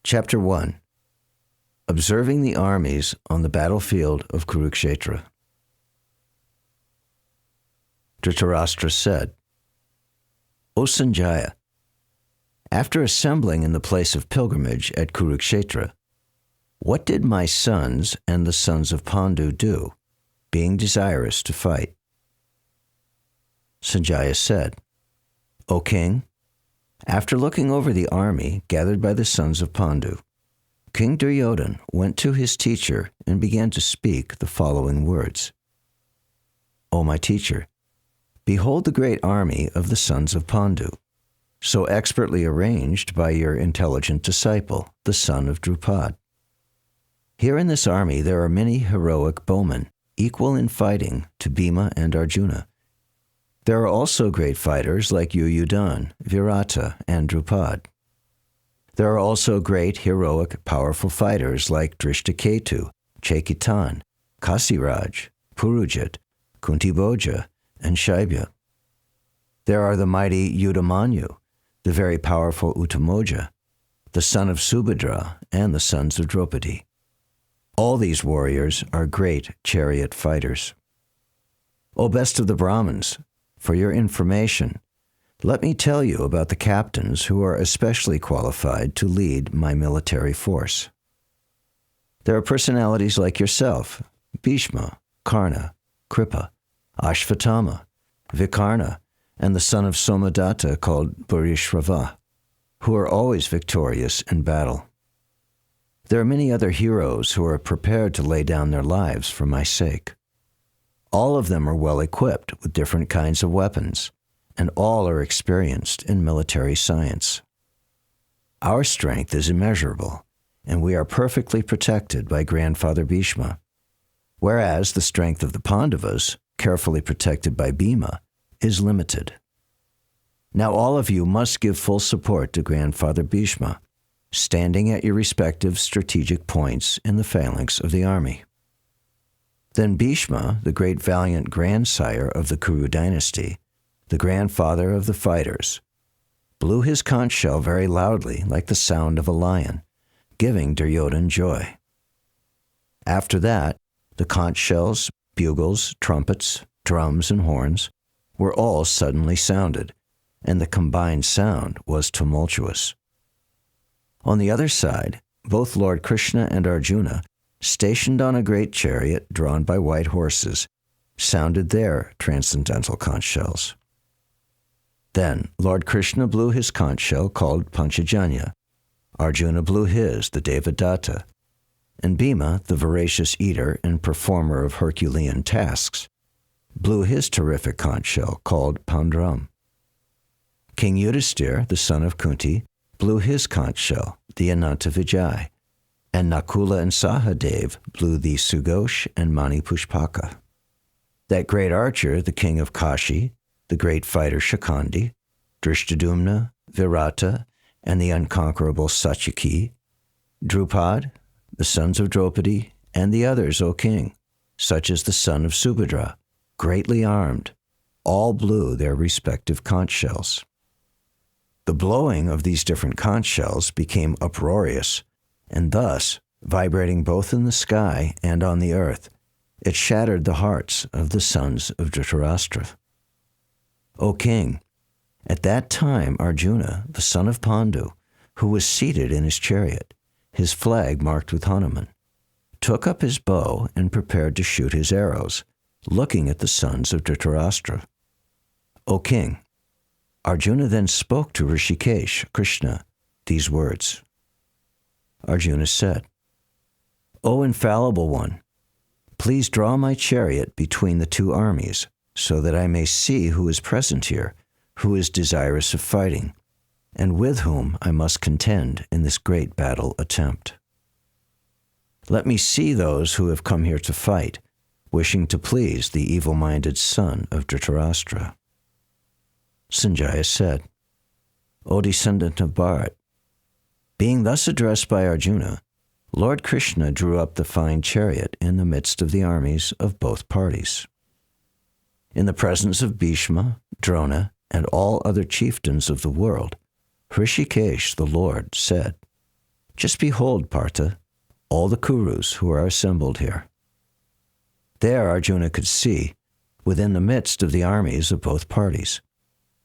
Chapter 1. Observing the armies on the battlefield of Kurukshetra. Dhritarashtra said, O Sanjaya, after assembling in the place of pilgrimage at Kurukshetra, what did my sons and the sons of Pandu do, being desirous to fight? Sanjaya said, O king, after looking over the army gathered by the sons of Pandu, King Duryodhana went to his teacher and began to speak the following words. O my teacher, behold the great army of the sons of Pandu, so expertly arranged by your intelligent disciple, the son of Drupad. Here in this army there are many heroic bowmen, equal in fighting to Bhima and Arjuna. There are also great fighters like Yuyudhan, Virata, and Drupad. There are also great, heroic, powerful fighters like Drishtaketu, Chekitan, Kasiraj, Purujit, Kuntibhoja, and Shaibya. There are the mighty Yudamanyu, the very powerful Uttamoja, the son of Subhadra, and the sons of Draupadi. All these warriors are great chariot fighters. O best of the Brahmins, for your information, let me tell you about the captains who are especially qualified to lead my military force. There are personalities like yourself, Bhishma, Karna, Kripa, Ashvatthama, Vikarna, and the son of Somadatta called Bharishrava, who are always victorious in battle. There are many other heroes who are prepared to lay down their lives for my sake. All of them are well equipped with different kinds of weapons, and all are experienced in military science. Our strength is immeasurable, and we are perfectly protected by Grandfather Bhishma, whereas the strength of the Pandavas, carefully protected by Bhima, is limited. Now all of you must give full support to Grandfather Bhishma, standing at your respective strategic points in the phalanx of the army. Then Bhishma, the great valiant grandsire of the Kuru dynasty, the grandfather of the fighters, blew his conch shell very loudly like the sound of a lion, giving Duryodhana joy. After that, the conch shells, bugles, trumpets, drums, and horns were all suddenly sounded, and the combined sound was tumultuous. On the other side, both Lord Krishna and Arjuna, stationed on a great chariot drawn by white horses, sounded their transcendental conch shells. Then Lord Krishna blew his conch shell called Panchajanya, Arjuna blew his, the Devadatta, and Bhima, the voracious eater and performer of Herculean tasks, blew his terrific conch shell called Pandram. King Yudhisthira, the son of Kunti, blew his conch shell, the Ananta Vijay, and Nakula and Sahadev blew the Sughosh and Mani Pushpaka. That great archer, the king of Kashi, the great fighter Shakandi, Drishtadumna, Virata, and the unconquerable Satyaki, Drupad, the sons of Draupadi, and the others, O king, such as the son of Subhadra, greatly armed, all blew their respective conch shells. The blowing of these different conch shells became uproarious, and thus, vibrating both in the sky and on the earth, it shattered the hearts of the sons of Dhritarashtra. O king, at that time Arjuna, the son of Pandu, who was seated in his chariot, his flag marked with Hanuman, took up his bow and prepared to shoot his arrows, looking at the sons of Dhritarashtra. O king, Arjuna then spoke to Rishikesh, Krishna, these words. Arjuna said, O infallible one, please draw my chariot between the two armies, so that I may see who is present here, who is desirous of fighting, and with whom I must contend in this great battle attempt. Let me see those who have come here to fight, wishing to please the evil-minded son of Dhritarashtra. Sanjaya said, O descendant of Bharat, being thus addressed by Arjuna, Lord Krishna drew up the fine chariot in the midst of the armies of both parties. In the presence of Bhishma, Drona, and all other chieftains of the world, Hrishikesh the Lord said, Just behold, Partha, all the Kurus who are assembled here." There Arjuna could see, within the midst of the armies of both parties,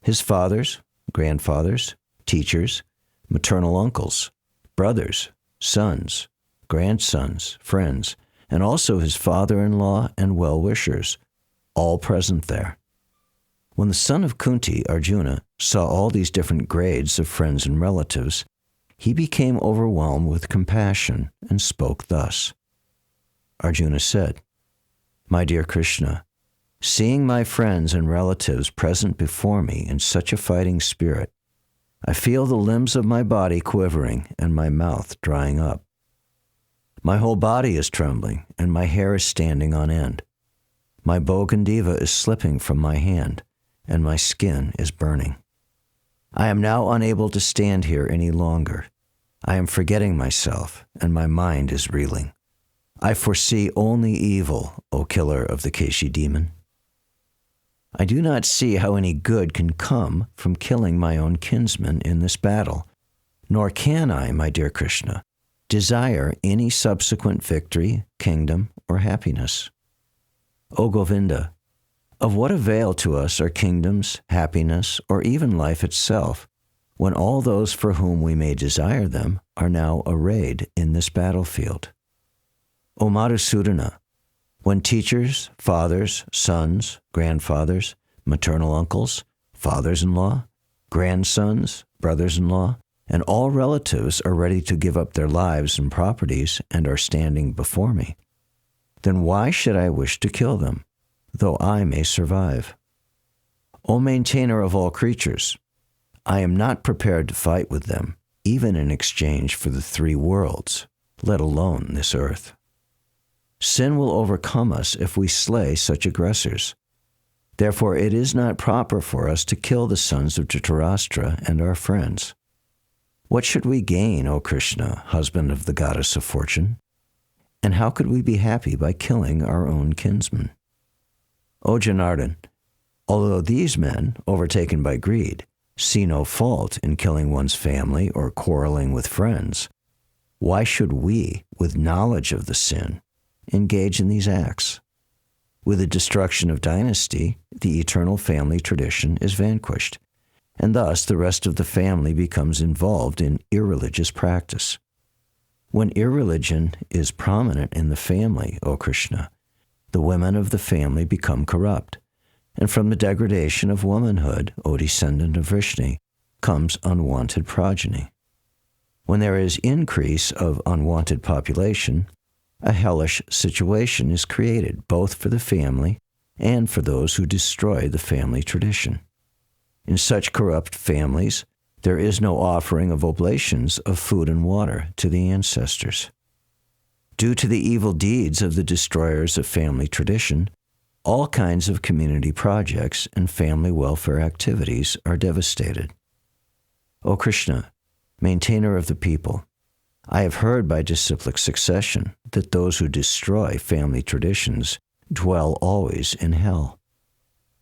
his fathers, grandfathers, teachers, maternal uncles, brothers, sons, grandsons, friends, and also his father-in-law and well-wishers, all present there. When the son of Kunti, Arjuna, saw all these different grades of friends and relatives, he became overwhelmed with compassion and spoke thus. Arjuna said, "My dear Krishna, seeing my friends and relatives present before me in such a fighting spirit, I feel the limbs of my body quivering and my mouth drying up. My whole body is trembling and my hair is standing on end. My bow Gandiva is slipping from my hand and my skin is burning. I am now unable to stand here any longer. I am forgetting myself and my mind is reeling. I foresee only evil, O killer of the Keshi demon. I do not see how any good can come from killing my own kinsman in this battle, nor can I, my dear Krishna, desire any subsequent victory, kingdom, or happiness. O Govinda, of what avail to us are kingdoms, happiness, or even life itself, when all those for whom we may desire them are now arrayed in this battlefield? O Madhusudana, when teachers, fathers, sons, grandfathers, maternal uncles, fathers-in-law, grandsons, brothers-in-law, and all relatives are ready to give up their lives and properties and are standing before me, then why should I wish to kill them, though I may survive? O maintainer of all creatures, I am not prepared to fight with them, even in exchange for the 3 worlds, let alone this earth. Sin will overcome us if we slay such aggressors. Therefore, it is not proper for us to kill the sons of Dhritarashtra and our friends. What should we gain, O Krishna, husband of the goddess of fortune? And how could we be happy by killing our own kinsmen? O Janardhan, although these men, overtaken by greed, see no fault in killing one's family or quarreling with friends, why should we, with knowledge of the sin, engage in these acts? With the destruction of dynasty, the eternal family tradition is vanquished, and thus the rest of the family becomes involved in irreligious practice. When irreligion is prominent in the family, O Krishna, the women of the family become corrupt, and from the degradation of womanhood, O descendant of Vrishni, comes unwanted progeny. When there is increase of unwanted population, a hellish situation is created both for the family and for those who destroy the family tradition. In such corrupt families, there is no offering of oblations of food and water to the ancestors. Due to the evil deeds of the destroyers of family tradition, all kinds of community projects and family welfare activities are devastated. O Krishna, maintainer of the people, I have heard by disciplic succession that those who destroy family traditions dwell always in hell.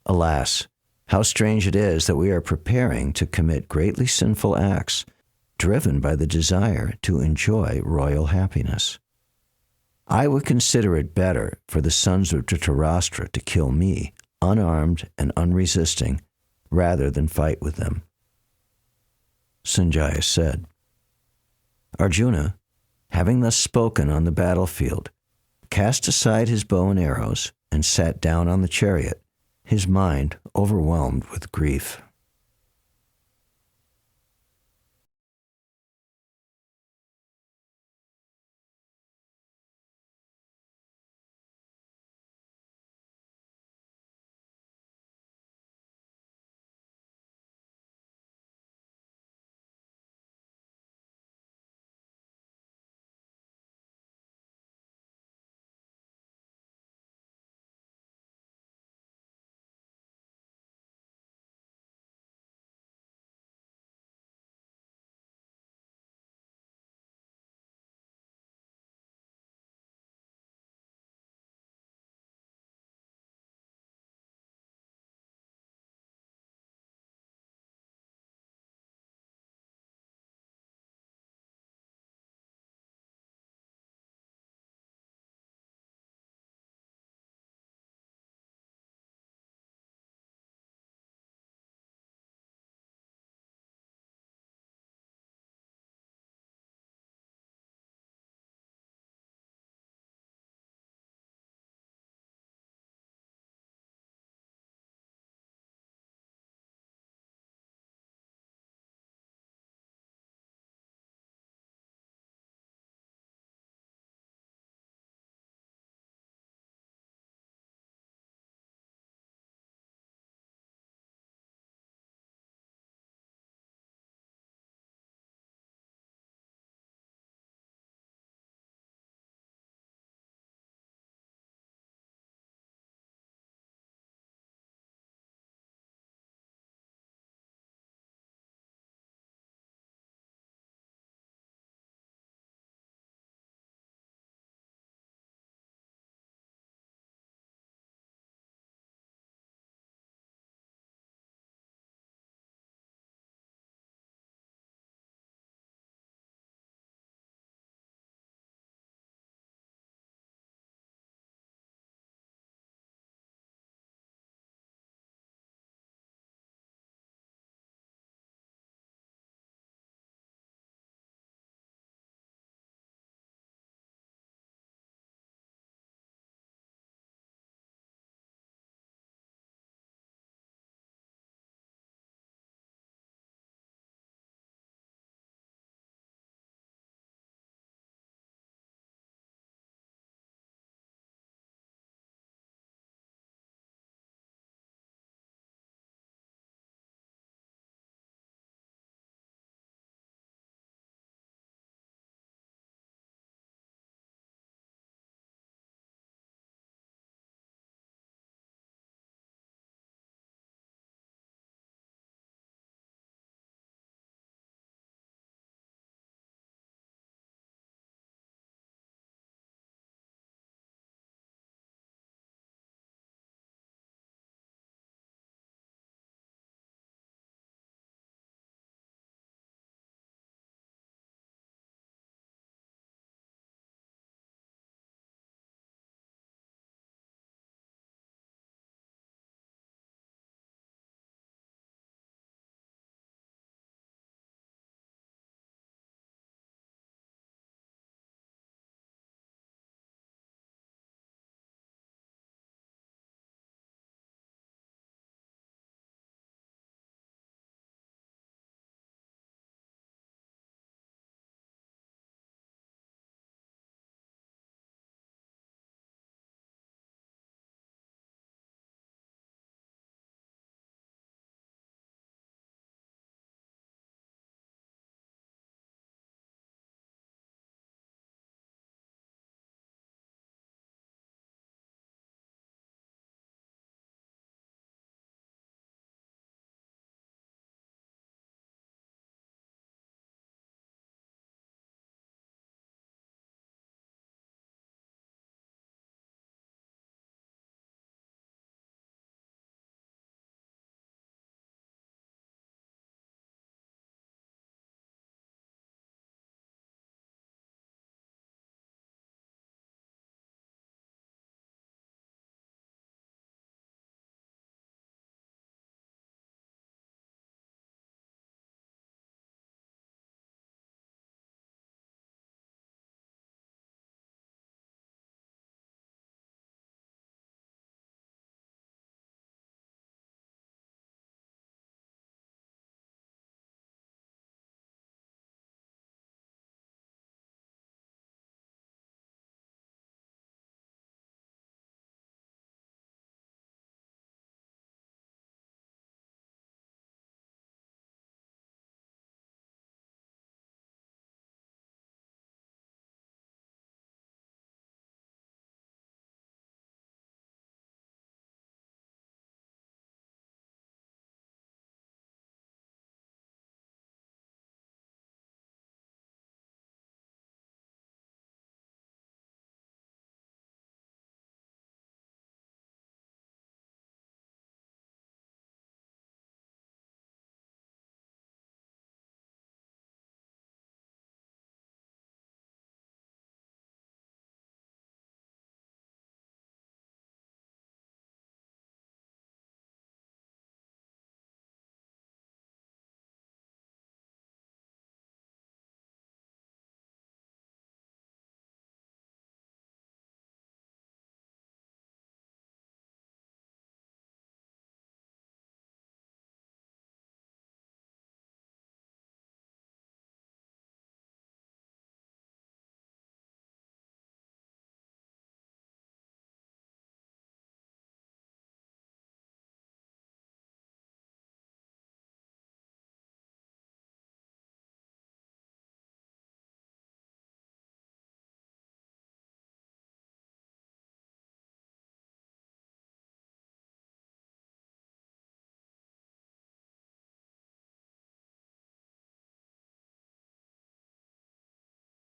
Alas, how strange it is that we are preparing to commit greatly sinful acts, driven by the desire to enjoy royal happiness. I would consider it better for the sons of Dhritarashtra to kill me, unarmed and unresisting, rather than fight with them. Sanjaya said, Arjuna, having thus spoken on the battlefield, cast aside his bow and arrows and sat down on the chariot, his mind overwhelmed with grief.